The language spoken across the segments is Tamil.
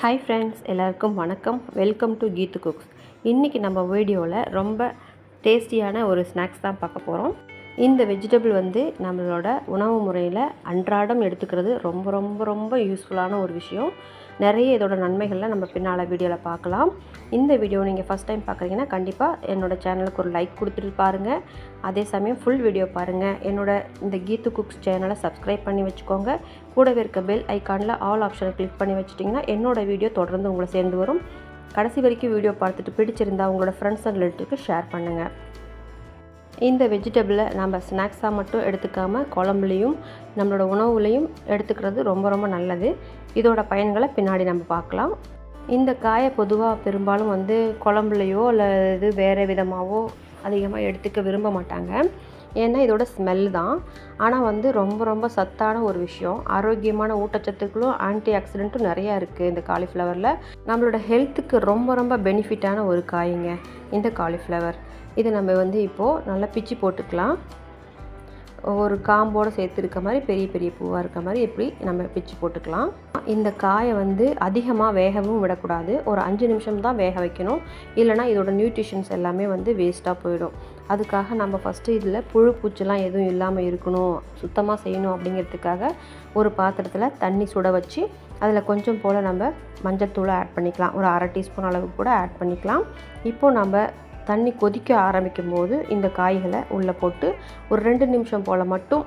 Hi friends, எல்லாருக்கும் வணக்கம். Welcome to Keethu cooks. இன்றைக்கி நம்ம வீடியோவில் ரொம்ப டேஸ்டியான ஒரு ஸ்நாக்ஸ் தான் பார்க்க போகிறோம். இந்த வெஜிடபிள் நம்மளோட உணவு முறையில் அன்றாடம் எடுத்துக்கிறது ரொம்ப யூஸ்ஃபுல்லான ஒரு விஷயம். நிறைய இதோட நன்மைகள்லாம் நம்ம பின்னால் வீடியோவில் பார்க்கலாம். இந்த வீடியோ நீங்கள் ஃபஸ்ட் டைம் பார்க்குறீங்கன்னா கண்டிப்பாக என்னோடய சேனலுக்கு ஒரு லைக் கொடுத்துட்டு பாருங்கள். அதே சமயம் ஃபுல் வீடியோ பாருங்கள். இந்த கீத்து குக்ஸ் சேனலை சப்ஸ்கிரைப் பண்ணி வச்சுக்கோங்க. கூடவே இருக்க பெல் ஐக்கானில் ஆல் ஆப்ஷனை கிளிக் பண்ணி வச்சிட்டிங்கன்னா என்னோடய வீடியோ தொடர்ந்து உங்களை சேர்ந்து வரும். கடைசி வரைக்கும் வீடியோ பார்த்துட்டு பிடிச்சிருந்தால் உங்களோட ஃப்ரெண்ட்ஸ் அண்ட் ரிலேட்டிவ்க்கு ஷேர் பண்ணுங்கள். இந்த வெஜிடபிளை நம்ம ஸ்நாக்ஸாக மட்டும் எடுத்துக்காமல் குழம்புலையும் நம்மளோட உணவுலையும் எடுத்துக்கிறது ரொம்ப நல்லது. இதோட பயன்களை பின்னாடி நம்ம பார்க்கலாம். இந்த காயை பொதுவாக பெரும்பாலும் குழம்புலையோ அல்லது வேறு விதமாகவோ அதிகமாக எடுத்துக்க விரும்ப மாட்டாங்க. ஏன்னா இதோட ஸ்மெல் தான். ஆனால் ரொம்ப சத்தான ஒரு விஷயம். ஆரோக்கியமான ஊட்டச்சத்துக்களும் ஆன்டி ஆக்சிடென்ட்டும் நிறையா இருக்குது இந்த காலிஃப்ளவரில். நம்மளோட ஹெல்த்துக்கு ரொம்ப பெனிஃபிட்டான ஒரு காய்ங்க இந்த காலிஃப்ளவர். இது நம்ம இப்போது நல்லா பிச்சு போட்டுக்கலாம். ஒரு காம்போடு சேர்த்து இருக்க மாதிரி பெரிய பூவாக இருக்க மாதிரி இப்படி நம்ம பிச்சு போட்டுக்கலாம். இந்த காயை அதிகமாக வேகவும் விடக்கூடாது. ஒரு 5 நிமிஷம் தான் வேக வைக்கணும். இல்லைனா இதோட நியூட்ரிஷன்ஸ் எல்லாமே வேஸ்ட்டாக போயிடும். அதுக்காக நம்ம ஃபஸ்ட்டு இதில் புழு பூச்சிலாம் எதுவும் இல்லாமல் இருக்கணும், சுத்தமாக செய்யணும் அப்படிங்கிறதுக்காக ஒரு பாத்திரத்தில் தண்ணி சுட வச்சு அதில் கொஞ்சம் போல் நம்ம மஞ்சள் தூளை ஆட் பண்ணிக்கலாம். ஒரு 1/2 டீஸ்பூன் அளவுக்கு கூட ஆட் பண்ணிக்கலாம். இப்போது நம்ம தண்ணி கொதிக்க ஆரம்பிக்கும் போது இந்த காய்களை உள்ளே போட்டு ஒரு 2 நிமிஷம் போல் மட்டும்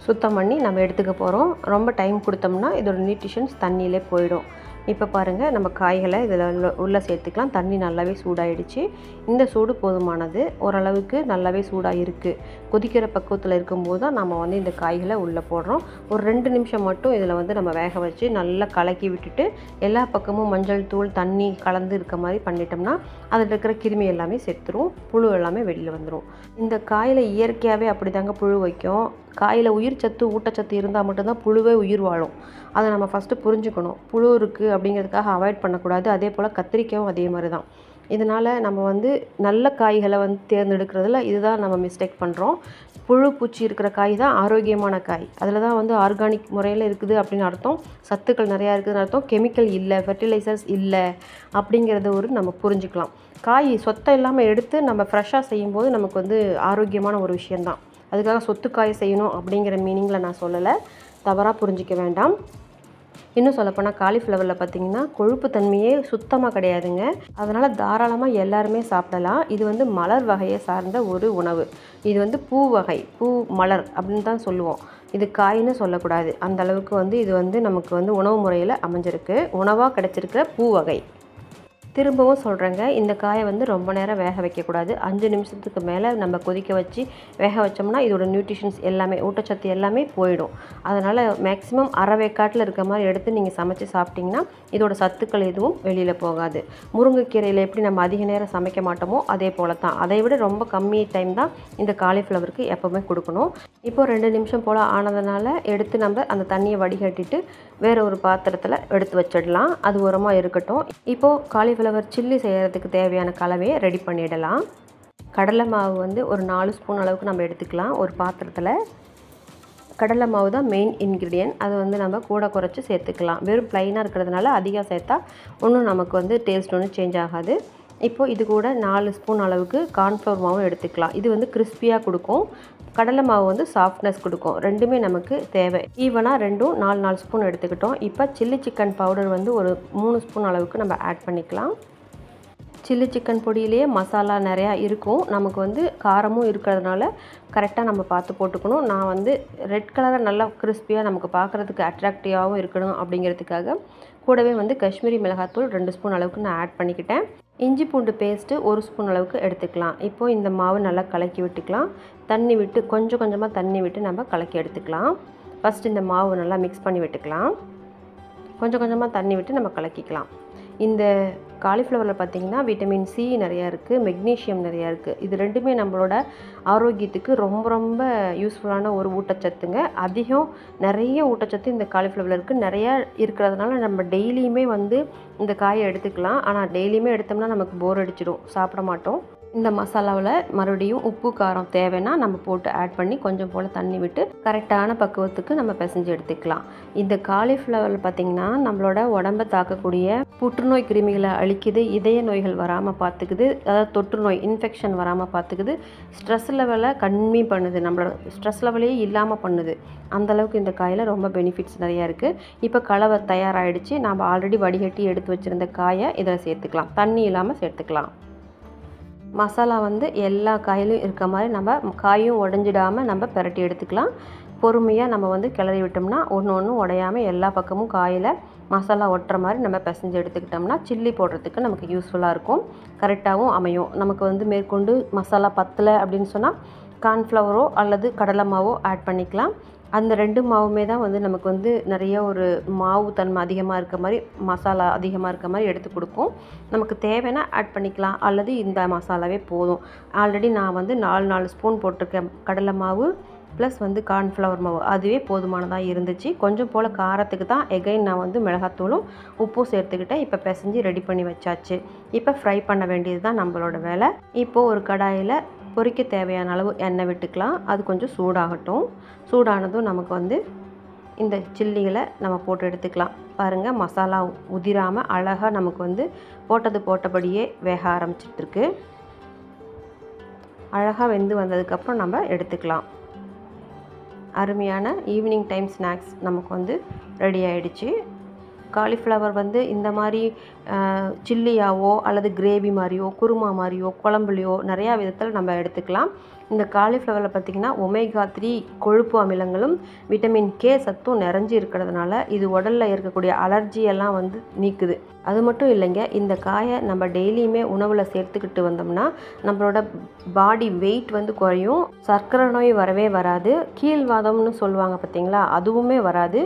சுத்தம் பண்ணி நம்ம எடுத்துக்க போகிறோம். ரொம்ப டைம் கொடுத்தோம்னா இதோட நியூட்ரிஷன்ஸ் தண்ணியிலே போயிடும். இப்போ பாருங்கள், நம்ம காய்களை இதில் உள்ளே சேர்த்துக்கலாம். தண்ணி நல்லாவே சூடாகிடுச்சு. இந்த சூடு போதுமானது. ஓரளவுக்கு நல்லாவே சூடாக இருக்குது. கொதிக்கிற பக்குவத்தில் இருக்கும்போது தான் நம்ம இந்த காய்களை உள்ளே போடுறோம். ஒரு 2 நிமிஷம் மட்டும் இதில் நம்ம வேக வச்சு நல்லா கலக்கி விட்டுட்டு எல்லா பக்கமும் மஞ்சள் தூள் தண்ணி கலந்து இருக்க மாதிரி பண்ணிட்டோம்னா அதில் இருக்கிற கிருமி எல்லாமே செத்துரும், புழு எல்லாமே வெளியில் வந்துடும். இந்த காயில் இயற்கையாகவே அப்படி தாங்க புழு வைக்கும். காயில் உயிர் சத்து ஊட்டச்சத்து இருந்தால் மட்டும்தான் புழுவே உயிர் வாழும். அதை நம்ம ஃபஸ்ட்டு புரிஞ்சுக்கணும். புழு இருக்குது அப்படிங்கிறதுக்காக அவாய்ட் பண்ணக்கூடாது. அதே போல் கத்திரிக்காயும் அதே மாதிரி தான். இதனால் நம்ம நல்ல காய்களை தேர்ந்தெடுக்கிறதுல இதுதான் நம்ம மிஸ்டேக் பண்ணுறோம். புழு பூச்சி இருக்கிற காய் தான் ஆரோக்கியமான காய். அதில் தான் ஆர்கானிக் முறையில் இருக்குது அப்படின்னு அர்த்தம். சத்துக்கள் நிறையா இருக்குதுன்னு அர்த்தம். கெமிக்கல் இல்லை, ஃபெர்டிலைசர்ஸ் இல்லை அப்படிங்கிறத நம்ம புரிஞ்சுக்கலாம். காய் சொத்தை இல்லாமல் எடுத்து நம்ம ஃப்ரெஷ்ஷாக செய்யும்போது நமக்கு ஆரோக்கியமான ஒரு விஷயந்தான். அதுக்காக சொத்துக்காய் செய்யணும் அப்படிங்கிற மீனிங்கில் நான் சொல்லலை, தவறாக புரிஞ்சிக்க வேண்டாம். இன்னும் சொல்லப்போனால் காலிஃப்ளவரில் பார்த்திங்கன்னா கொழுப்பு தன்மையே சுத்தமாக கிடையாதுங்க. அதனால் தாராளமாக எல்லாருமே சாப்பிடலாம். இது மலர் வகையை சார்ந்த ஒரு உணவு. இது பூ வகை, பூ மலர் அப்படின்னு தான் சொல்லுவோம். இது காயின்னு சொல்லக்கூடாது. அந்த அளவுக்கு இது நமக்கு உணவு முறையில் அமைஞ்சிருக்கு. உணவாக கிடைச்சிருக்கிற பூ வகை. திரும்பவும் சொல்கிறேங்க, இந்த காயை ரொம்ப நேரம் வேக வைக்கக்கூடாது. 5 நிமிஷத்துக்கு மேலே நம்ம கொதிக்க வச்சு வேக வச்சோம்னா இதோட நியூட்ரிஷன்ஸ் எல்லாமே, ஊட்டச்சத்து எல்லாமே போயிடும். அதனால் மேக்ஸிமம் அரை வேக்காட்டில் இருக்க மாதிரி எடுத்து நீங்கள் சமைச்சு சாப்பிட்டிங்கன்னா இதோட சத்துக்கள் எதுவும் வெளியில் போகாது. முருங்கைக்கீரையில் எப்படி நம்ம அதிக நேரம் சமைக்க மாட்டோமோ அதே போல் தான். அதை விட ரொம்ப கம்மி டைம் தான் இந்த காலிஃப்ளவருக்கு எப்போவுமே கொடுக்கணும். இப்போது 2 நிமிஷம் போல் ஆனதுனால எடுத்து நம்ம அந்த தண்ணியை வடிகட்டிட்டு வேறு ஒரு பாத்திரத்தில் எடுத்து வச்சிடலாம். அது உரமாக இருக்கட்டும். இப்போது காலிஃப்ளவர் சில்லி செய்கிறதுக்கு தேவையான கலவையை ரெடி பண்ணிடலாம். கடலை மாவு ஒரு 4 ஸ்பூன் அளவுக்கு நம்ம எடுத்துக்கலாம். ஒரு பாத்திரத்தில் கடலை மாவு தான் மெயின் இன்க்ரீடியன்ட். அது நம்ம கூட குறைச்சி சேர்த்துக்கலாம். வெறும் ப்ளைனாக இருக்கிறதுனால அதிகம் சேர்த்தா ஒன்றும் நமக்கு டேஸ்ட் ஒன்றும் சேஞ்ச் ஆகாது. இப்போது இது கூட 4 ஸ்பூன் அளவுக்கு கார்ன்ஃப்ளவர் மாவும் எடுத்துக்கலாம். இது கிறிஸ்பியாக கொடுக்கும். கடலை மாவு சாஃப்ட்னஸ் கொடுக்கும். ரெண்டுமே நமக்கு தேவை. ஈவனாக ரெண்டும் 4 ஸ்பூன் எடுத்துக்கிட்டோம். இப்போ சில்லி சிக்கன் பவுடர் ஒரு 3 ஸ்பூன் அளவுக்கு நம்ம ஆட் பண்ணிக்கலாம். சில்லி சிக்கன் பொடியிலேயே மசாலா நிறையா இருக்கும். நமக்கு காரமும் இருக்கிறதுனால கரெக்டாக நம்ம பார்த்து போட்டுக்கணும். நான் ரெட் கலராக நல்லா கிறிஸ்பியாக நமக்கு பார்க்குறதுக்கு அட்ராக்டிவாகவும் இருக்கணும் அப்படிங்கிறதுக்காக கூடவே காஷ்மீரி மிளகாத்தூள் 2 ஸ்பூன் அளவுக்கு நான் ஆட் பண்ணிக்கிட்டேன். இஞ்சி பூண்டு பேஸ்ட்டு 1 ஸ்பூன் அளவுக்கு எடுத்துக்கலாம். இப்போது இந்த மாவு நல்லா கலக்கி விட்டுக்கலாம். தண்ணி விட்டு கொஞ்சமாக தண்ணி விட்டு நம்ம கலக்கி எடுத்துக்கலாம். ஃபஸ்ட்டு இந்த மாவு நல்லா மிக்ஸ் பண்ணி விட்டுக்கலாம். கொஞ்சமாக தண்ணி விட்டு நம்ம கலக்கிக்கலாம். இந்த காலிஃப்ளவரில் பார்த்திங்கன்னா விட்டமின் சி நிறையா இருக்குது, மெக்னீஷியம் நிறையா இருக்குது. இது ரெண்டுமே நம்மளோட ஆரோக்கியத்துக்கு ரொம்ப யூஸ்ஃபுல்லான ஒரு ஊட்டச்சத்துங்க. நிறைய ஊட்டச்சத்து இந்த காலிஃப்ளவரில் இருக்குது. நிறையா இருக்கிறதுனால நம்ம டெய்லியுமே இந்த காயை எடுத்துக்கலாம். ஆனால் டெய்லியுமே எடுத்தோம்னா நமக்கு போர் அடிச்சிடும், சாப்பிட மாட்டோம். இந்த மசாலாவில் மறுபடியும் உப்பு காரம் தேவைன்னா நம்ம போட்டு ஆட் பண்ணி கொஞ்சம் போல் தண்ணி விட்டு கரெக்டான பக்குவத்துக்கு நம்ம பிசைஞ்சு எடுத்துக்கலாம். இந்த காலிஃப்ளவரில் பார்த்திங்கன்னா நம்மளோட உடம்பை தாக்கக்கூடிய புற்றுநோய் கிருமிகளை அழிக்குது, இதய நோய்கள் வராமல் பார்த்துக்குது, அதாவது தொற்று நோய் இன்ஃபெக்ஷன் வராமல் பார்த்துக்குது, ஸ்ட்ரெஸ் லெவலை கம்மி பண்ணுது, நம்மளோட ஸ்ட்ரெஸ் லெவலே இல்லாமல் பண்ணுது. அந்தளவுக்கு இந்த காயில் ரொம்ப பெனிஃபிட்ஸ் நிறையா இருக்குது. இப்போ கலவை தயாராகிடுச்சு. நம்ம ஆல்ரெடி வடிகட்டி எடுத்து வச்சுருந்த காயை இதில் சேர்த்துக்கலாம், தண்ணி இல்லாமல் சேர்த்துக்கலாம். மசாலா வந்து எல்லா காயிலும் இருக்க மாதிரி நம்ம காயும் உடஞ்சிடாமல் நம்ம பிரட்டி எடுத்துக்கலாம். பொறுமையாக நம்ம வந்து கிளறி விட்டோம்னா ஒன்று ஒன்றும் உடையாமல் எல்லா பக்கமும் காயில் மசாலா ஒட்டுற மாதிரி நம்ம பிசைஞ்சு எடுத்துக்கிட்டோம்னா சில்லி போடுறதுக்கு நமக்கு யூஸ்ஃபுல்லாக இருக்கும், கரெக்டாகவும் அமையும். நமக்கு வந்து மேற்கொண்டு மசாலா பத்தலை அப்படின்னு சொன்னால் கார்ன்ஃப்ளவரோ அல்லது கடலை மாவோ ஆட் பண்ணிக்கலாம். அந்த 2 மாவுமே தான் வந்து நமக்கு வந்து நிறைய ஒரு மாவு தன்மை அதிகமாக இருக்க மாதிரி, மசாலா அதிகமாக இருக்க மாதிரி எடுத்து கொடுக்கும். நமக்கு தேவைன்னா ஆட் பண்ணிக்கலாம், அல்லது இந்த மசாலாவே போதும். ஆல்ரெடி நான் வந்து 4 ஸ்பூன் போட்டிருக்கேன் கடலை மாவு ப்ளஸ் வந்து கார்ன்ஃப்ளவர் மாவு, அதுவே போதுமானதாக இருந்துச்சு. கொஞ்சம் போல் காரத்துக்கு தான் எகைன் நான் வந்து மிளகாத்தூளும் உப்பும் சேர்த்துக்கிட்டேன். இப்போ பிசைஞ்சு ரெடி பண்ணி வச்சாச்சு. இப்போ ஃப்ரை பண்ண வேண்டியது தான் நம்மளோட வேலை. இப்போது ஒரு கடாயில் பொரிக்க தேவையான அளவு எண்ணெய் விட்டுக்கலாம். அது கொஞ்சம் சூடாகட்டும். சூடானதும் நமக்கு வந்து இந்த சில்லிகளை நம்ம போட்டு எடுத்துக்கலாம். பாருங்கள், மசாலா உதிராமல் அழகாக நமக்கு வந்து போட்டபடியே வேக ஆரம்பிச்சிட்ருக்கு. அழகாக வெந்து வந்ததுக்கப்புறம் நம்ம எடுத்துக்கலாம். அருமையான ஈவினிங் டைம் ஸ்நாக்ஸ் நமக்கு வந்து ரெடி ஆகிடுச்சு. காலிஃப்ளவர் வந்து இந்த மாதிரி சில்லியாவோ அல்லது கிரேவி மாதிரியோ குருமா மாதிரியோ குழம்புலையோ நிறையா விதத்தில் நம்ம எடுத்துக்கலாம். இந்த காலிஃப்ளவரில் பார்த்திங்கன்னா ஒமேகா 3 கொழுப்பு அமிலங்களும் விட்டமின் கே சத்தும் நிறைஞ்சி இருக்கிறதுனால இது உடலில் இருக்கக்கூடிய அலர்ஜியெல்லாம் வந்து நீக்குது. அது மட்டும் இல்லைங்க, இந்த காயை நம்ம டெய்லியுமே உணவில் சேர்த்துக்கிட்டு வந்தோம்னா நம்மளோட பாடி வெயிட் வந்து குறையும், சர்க்கரை நோய் வரவே வராது, கீழ்வாதம்னு சொல்லுவாங்க பார்த்திங்களா, அதுவுமே வராது.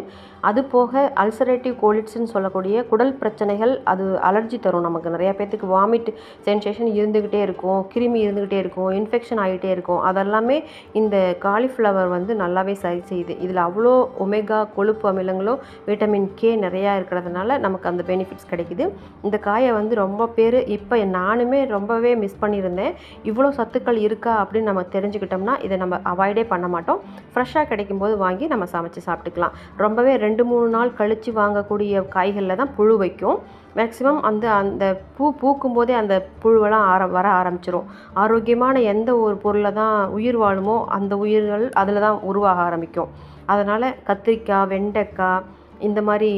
அது போக அல்சரேட்டிவ் கோலிட்ஸ்ன்னு சொல்லக்கூடிய குடல் பிரச்சனைகள், அது அலர்ஜி தரும். நமக்கு நிறையா பேர்த்துக்கு வாமிட் சென்சேஷன் இருந்துக்கிட்டே இருக்கும், கிருமி இருந்துக்கிட்டே இருக்கும், இன்ஃபெக்ஷன் ஆகிட்டே இருக்கும். அதெல்லாமே இந்த காலிஃப்ளவர் வந்து நல்லாவே சரி செய்யுது. இதில் அவ்வளோ ஒமேகா கொழுப்பு அமிலங்களும் விட்டமின் கே நிறையா இருக்கிறதுனால நமக்கு அந்த பெனிஃபிட்ஸ் கிடைக்குது. இந்த காயை வந்து ரொம்ப பேர் இப்போ நானுமே ரொம்பவே மிஸ் பண்ணியிருந்தேன். இவ்வளோ சத்துக்கள் இருக்கா அப்படின்னு நம்ம தெரிஞ்சுக்கிட்டோம்னா இதை நம்ம அவாய்டே பண்ண மாட்டோம். ஃப்ரெஷ்ஷாக கிடைக்கும்போது வாங்கி நம்ம சமைச்சு சாப்பிட்டுக்கலாம். ரொம்பவே 2-3 நாள் கழித்து வாங்கக்கூடிய காய்களில் தான் புழு வைக்கும். மேக்ஸிமம் அந்த பூக்கும் போதே அந்த புழுவெல்லாம் வர ஆரம்பிச்சிரும். ஆரோக்கியமான எந்த ஒரு பொருளை தான் உயிர் வாழுமோ அந்த உயிர்கள் அதில் தான் உருவாக ஆரம்பிக்கும். அதனால் கத்திரிக்காய், வெண்டைக்காய், இந்த மாதிரி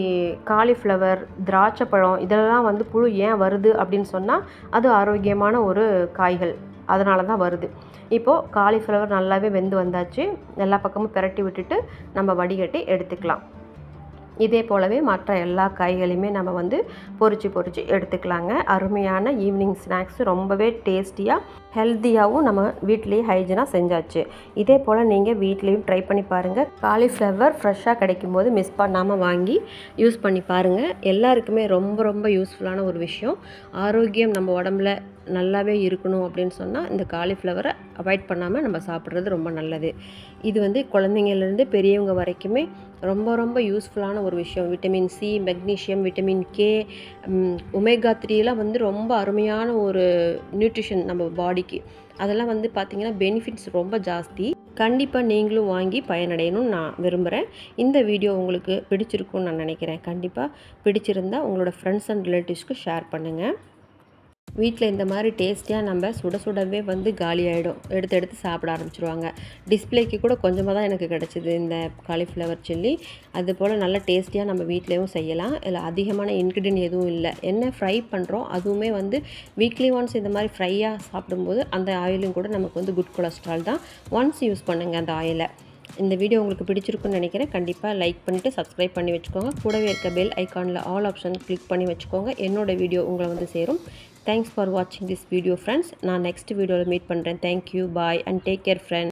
காலிஃப்ளவர், திராட்சை பழம் இதெல்லாம் வந்து புழு ஏன் வருது அப்படின்னு சொன்னால் அது ஆரோக்கியமான ஒரு காய்கள், அதனால தான் வருது. இப்போது காலிஃப்ளவர் நல்லாவே வெந்து வந்தாச்சு. எல்லா பக்கமும் பிரட்டி விட்டுட்டு நம்ம வடிகட்டி எடுத்துக்கலாம். இதே போலவே மற்ற எல்லா காய்களையுமே நம்ம வந்து பொரிச்சு எடுத்துக்கலாங்க. அருமையான ஈவினிங் ஸ்நாக்ஸ் ரொம்பவே டேஸ்டியாக ஹெல்த்தியாகவும் நம்ம வீட்லேயே ஹைஜீனாக செஞ்சாச்சு. இதே போல் நீங்கள் வீட்லேயும் ட்ரை பண்ணி பாருங்கள். காலிஃப்ளவர் ஃப்ரெஷ்ஷாக கிடைக்கும் போது மிஸ் பண்ணாமல் வாங்கி யூஸ் பண்ணி பாருங்கள். எல்லாருக்குமே ரொம்ப யூஸ்ஃபுல்லான ஒரு விஷயம். ஆரோக்கியம் நம்ம உடம்புல நல்லாவே இருக்கணும் அப்படின்னு சொன்னால் இந்த காலிஃப்ளவரை அவாய்ட் பண்ணாமல் நம்ம சாப்பிட்றது ரொம்ப நல்லது. இது வந்து குழந்தைங்கள்லேருந்து பெரியவங்க வரைக்குமே ரொம்ப யூஸ்ஃபுல்லான ஒரு விஷயம். Vitamin C, magnesium, vitamin K, omega 3லாம் வந்து ரொம்ப அருமையான ஒரு நியூட்ரிஷன் நம்ம பாடிக்கு. அதெல்லாம் வந்து பார்த்திங்கன்னா பெனிஃபிட்ஸ் ரொம்ப ஜாஸ்தி. கண்டிப்பாக நீங்களும் வாங்கி பயனடையணும்னு நான் விரும்புகிறேன். இந்த வீடியோ உங்களுக்கு பிடிச்சிருக்குன்னு நான் நினைக்கிறேன். கண்டிப்பாக பிடிச்சிருந்தா உங்களோட ஃப்ரெண்ட்ஸ் அண்ட் ரிலேட்டிவ்ஸ்க்கு ஷேர் பண்ணுங்கள். வீட்டில் இந்த மாதிரி டேஸ்டியாக நம்ம சுடவே வந்து காலி ஆகிடும், எடுத்து சாப்பிட ஆரம்பிச்சிருவாங்க. டிஸ்பிளேக்கு கூட கொஞ்சமாக தான் எனக்கு கிடச்சிது இந்த காலிஃப்ளவர் சில்லி. அதுபோல் நல்ல டேஸ்டியாக நம்ம வீட்லேயும் செய்யலாம். இதில் அதிகமான இன்க்ரீடியன்ட் எதுவும் இல்லை. என்ன ஃப்ரை பண்ணுறோம் அதுவுமே வந்து வீக்லி ஒன்ஸ் இந்த மாதிரி ஃப்ரையாக சாப்பிடும்போது அந்த ஆயிலும் கூட நமக்கு வந்து குட் கொலஸ்ட்ரால் தான். ஒன்ஸ் யூஸ் பண்ணுங்கள் அந்த ஆயிலை. இந்த வீடியோ உங்களுக்கு பிடிச்சிருக்குன்னு நினைக்கிறேன். கண்டிப்பாக லைக் பண்ணிவிட்டு சப்ஸ்கிரைப் பண்ணி வச்சுக்கோங்க. கூடவே இருக்க பெல் ஐக்கானில் ஆல் ஆப்ஷன் கிளிக் பண்ணி வச்சுக்கோங்க. என்னோடய வீடியோ உங்களை வந்து சேரும். தேங்க்ஸ் ஃபார் வாட்சிங் திஸ் வீடியோ ஃப்ரெண்ட்ஸ். நான் நெக்ஸ்ட் வீடியோவில் மீட் பண்ணுறேன். Thank you, bye and take care friends.